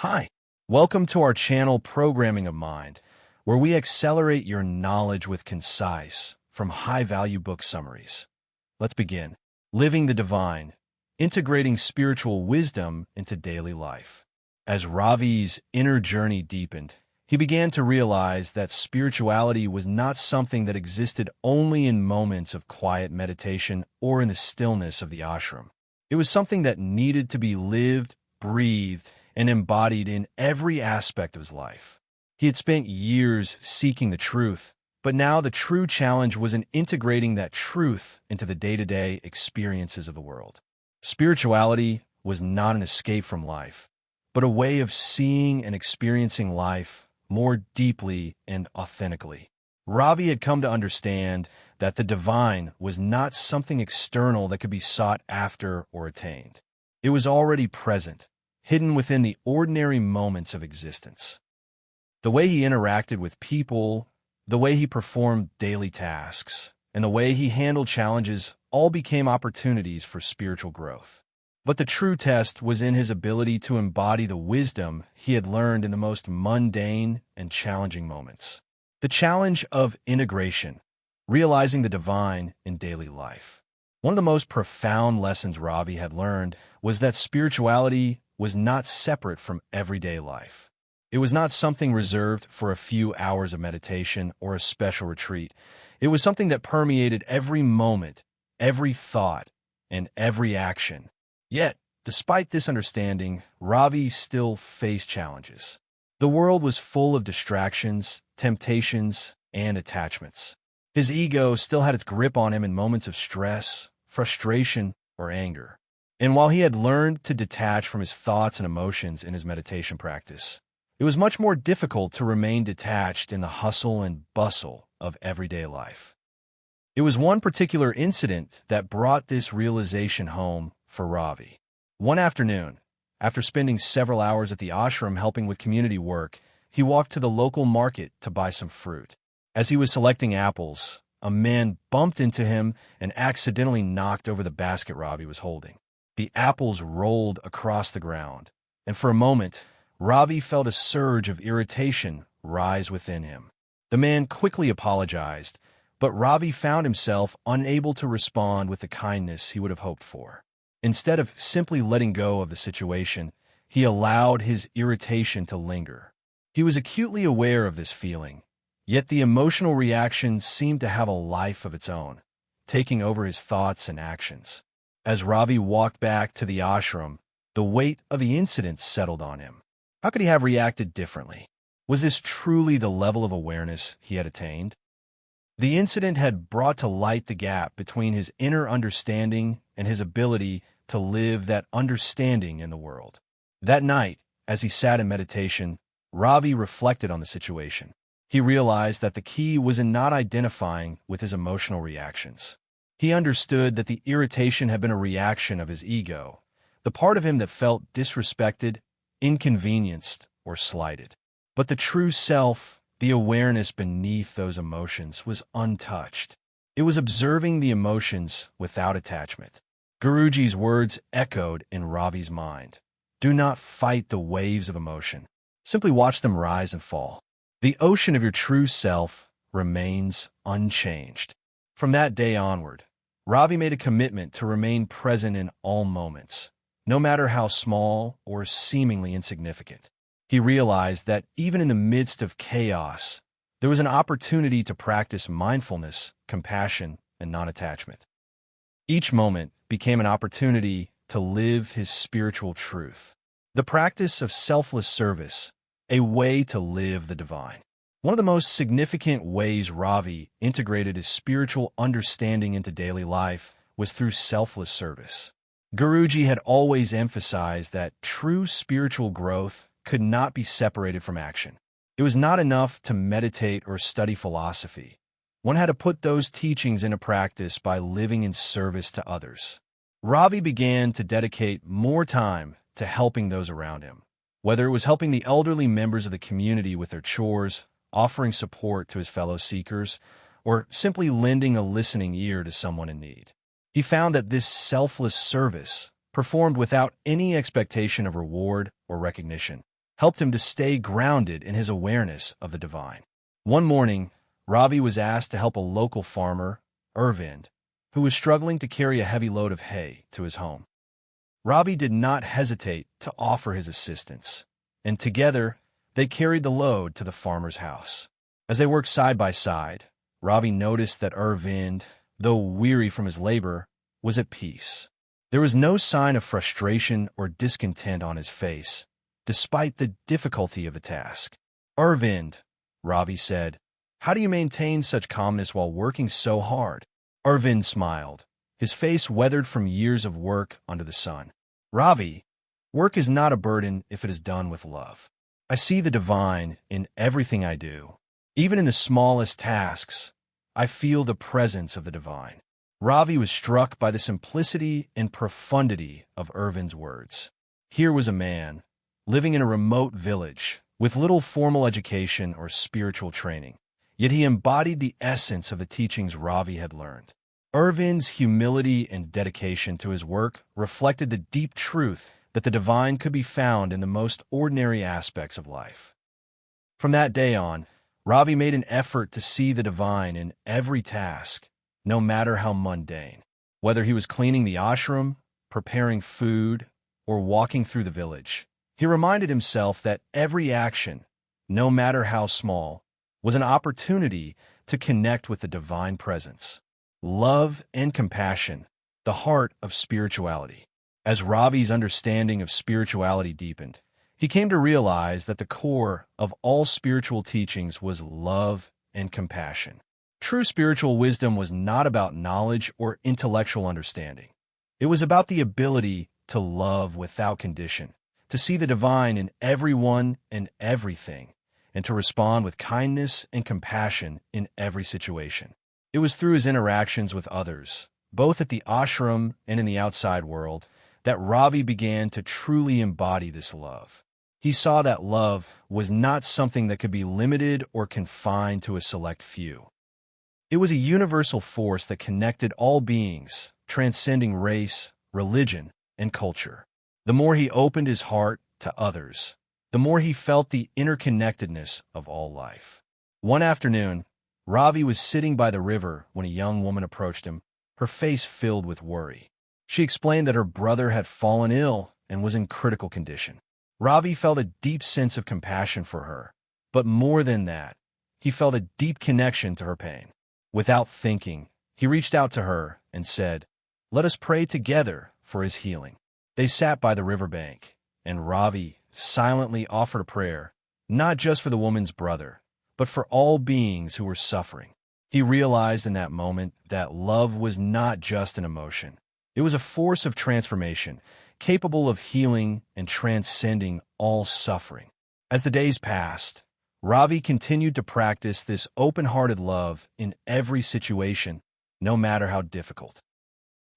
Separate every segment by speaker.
Speaker 1: Hi, welcome to our channel Programming of Mind, where we accelerate your knowledge with concise, from high-value book summaries. Let's begin. Living the Divine, integrating spiritual wisdom into daily life. As Ravi's inner journey deepened, he began to realize that spirituality was not something that existed only in moments of quiet meditation or in the stillness of the ashram. It was something that needed to be lived, breathed, and embodied in every aspect of his life. He had spent years seeking the truth, but now the true challenge was in integrating that truth into the day-to-day experiences of the world. Spirituality was not an escape from life, but a way of seeing and experiencing life more deeply and authentically. Ravi had come to understand that the divine was not something external that could be sought after or attained. It was already present, hidden within the ordinary moments of existence. The way he interacted with people, the way he performed daily tasks, and the way he handled challenges all became opportunities for spiritual growth. But the true test was in his ability to embody the wisdom he had learned in the most mundane and challenging moments. The challenge of integration, realizing the divine in daily life. One of the most profound lessons Ravi had learned was that spirituality was not separate from everyday life. It was not something reserved for a few hours of meditation or a special retreat. It was something that permeated every moment, every thought, and every action. Yet, despite this understanding, Ravi still faced challenges. The world was full of distractions, temptations, and attachments. His ego still had its grip on him in moments of stress, frustration, or anger. And while he had learned to detach from his thoughts and emotions in his meditation practice, it was much more difficult to remain detached in the hustle and bustle of everyday life. It was one particular incident that brought this realization home for Ravi. One afternoon, after spending several hours at the ashram helping with community work, he walked to the local market to buy some fruit. As he was selecting apples, a man bumped into him and accidentally knocked over the basket Ravi was holding. The apples rolled across the ground, and for a moment, Ravi felt a surge of irritation rise within him. The man quickly apologized, but Ravi found himself unable to respond with the kindness he would have hoped for. Instead of simply letting go of the situation, he allowed his irritation to linger. He was acutely aware of this feeling, yet the emotional reaction seemed to have a life of its own, taking over his thoughts and actions. As Ravi walked back to the ashram, the weight of the incident settled on him. How could he have reacted differently? Was this truly the level of awareness he had attained? The incident had brought to light the gap between his inner understanding and his ability to live that understanding in the world. That night, as he sat in meditation, Ravi reflected on the situation. He realized that the key was in not identifying with his emotional reactions. He understood that the irritation had been a reaction of his ego, the part of him that felt disrespected, inconvenienced, or slighted. But the true self, the awareness beneath those emotions, was untouched. It was observing the emotions without attachment. Guruji's words echoed in Ravi's mind. Do not fight the waves of emotion. Simply watch them rise and fall. The ocean of your true self remains unchanged. From that day onward, Ravi made a commitment to remain present in all moments, no matter how small or seemingly insignificant. He realized that even in the midst of chaos, there was an opportunity to practice mindfulness, compassion, and non-attachment. Each moment became an opportunity to live his spiritual truth. The practice of selfless service, a way to live the divine. One of the most significant ways Ravi integrated his spiritual understanding into daily life was through selfless service. Guruji had always emphasized that true spiritual growth could not be separated from action. It was not enough to meditate or study philosophy. One had to put those teachings into practice by living in service to others. Ravi began to dedicate more time to helping those around him, whether it was helping the elderly members of the community with their chores, offering support to his fellow seekers, or simply lending a listening ear to someone in need. He found that this selfless service, performed without any expectation of reward or recognition, helped him to stay grounded in his awareness of the divine. One morning, Ravi was asked to help a local farmer, Arvind, who was struggling to carry a heavy load of hay to his home. Ravi did not hesitate to offer his assistance, and together they carried the load to the farmer's house. As they worked side by side, Ravi noticed that Arvind, though weary from his labor, was at peace. There was no sign of frustration or discontent on his face, despite the difficulty of the task. "Arvind," Ravi said, "how do you maintain such calmness while working so hard?" Arvind smiled, his face weathered from years of work under the sun. "Ravi, work is not a burden if it is done with love. I see the divine in everything I do. Even in the smallest tasks, I feel the presence of the divine." Ravi was struck by the simplicity and profundity of Arvind's words. Here was a man, living in a remote village, with little formal education or spiritual training, yet he embodied the essence of the teachings Ravi had learned. Arvind's humility and dedication to his work reflected the deep truth that the divine could be found in the most ordinary aspects of life. From that day on, Ravi made an effort to see the divine in every task, no matter how mundane. Whether he was cleaning the ashram, preparing food, or walking through the village, he reminded himself that every action, no matter how small, was an opportunity to connect with the divine presence. Love and compassion, the heart of spirituality. As Ravi's understanding of spirituality deepened, he came to realize that the core of all spiritual teachings was love and compassion. True spiritual wisdom was not about knowledge or intellectual understanding. It was about the ability to love without condition, to see the divine in everyone and everything, and to respond with kindness and compassion in every situation. It was through his interactions with others, both at the ashram and in the outside world, that Ravi began to truly embody this love. He saw that love was not something that could be limited or confined to a select few. It was a universal force that connected all beings, transcending race, religion, and culture. The more he opened his heart to others, the more he felt the interconnectedness of all life. One afternoon, Ravi was sitting by the river when a young woman approached him, her face filled with worry. She explained that her brother had fallen ill and was in critical condition. Ravi felt a deep sense of compassion for her, but more than that, he felt a deep connection to her pain. Without thinking, he reached out to her and said, "Let us pray together for his healing." They sat by the riverbank, and Ravi silently offered a prayer, not just for the woman's brother, but for all beings who were suffering. He realized in that moment that love was not just an emotion. It was a force of transformation, capable of healing and transcending all suffering. As the days passed, Ravi continued to practice this open-hearted love in every situation, no matter how difficult.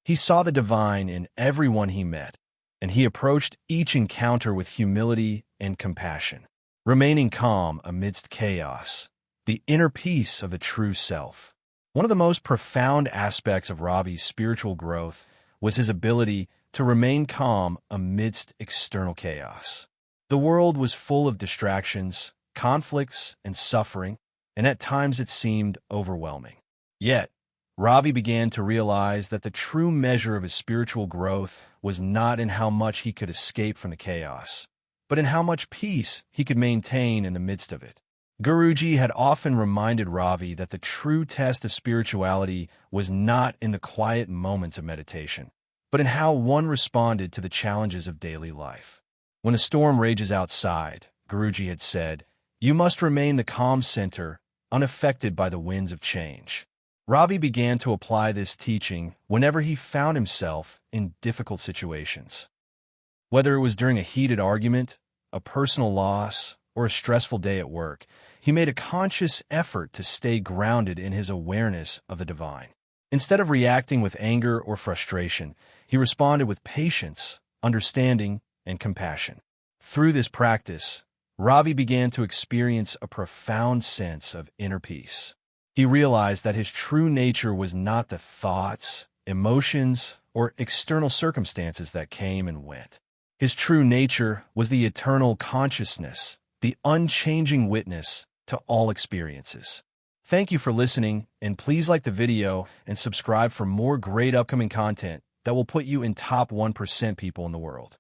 Speaker 1: He saw the divine in everyone he met, and he approached each encounter with humility and compassion, remaining calm amidst chaos, the inner peace of the true self. One of the most profound aspects of Ravi's spiritual growth was his ability to remain calm amidst external chaos. The world was full of distractions, conflicts, and suffering, and at times it seemed overwhelming. Yet, Ravi began to realize that the true measure of his spiritual growth was not in how much he could escape from the chaos, but in how much peace he could maintain in the midst of it. Guruji had often reminded Ravi that the true test of spirituality was not in the quiet moments of meditation, but in how one responded to the challenges of daily life. When a storm rages outside, Guruji had said, "You must remain the calm center, unaffected by the winds of change." Ravi began to apply this teaching whenever he found himself in difficult situations. Whether it was during a heated argument, a personal loss, or a stressful day at work, he made a conscious effort to stay grounded in his awareness of the divine. Instead of reacting with anger or frustration, he responded with patience, understanding, and compassion. Through this practice, Ravi began to experience a profound sense of inner peace. He realized that his true nature was not the thoughts, emotions, or external circumstances that came and went. His true nature was the eternal consciousness, the unchanging witness to all experiences. Thank you for listening, and please like the video and subscribe for more great upcoming content that will put you in top 1% people in the world.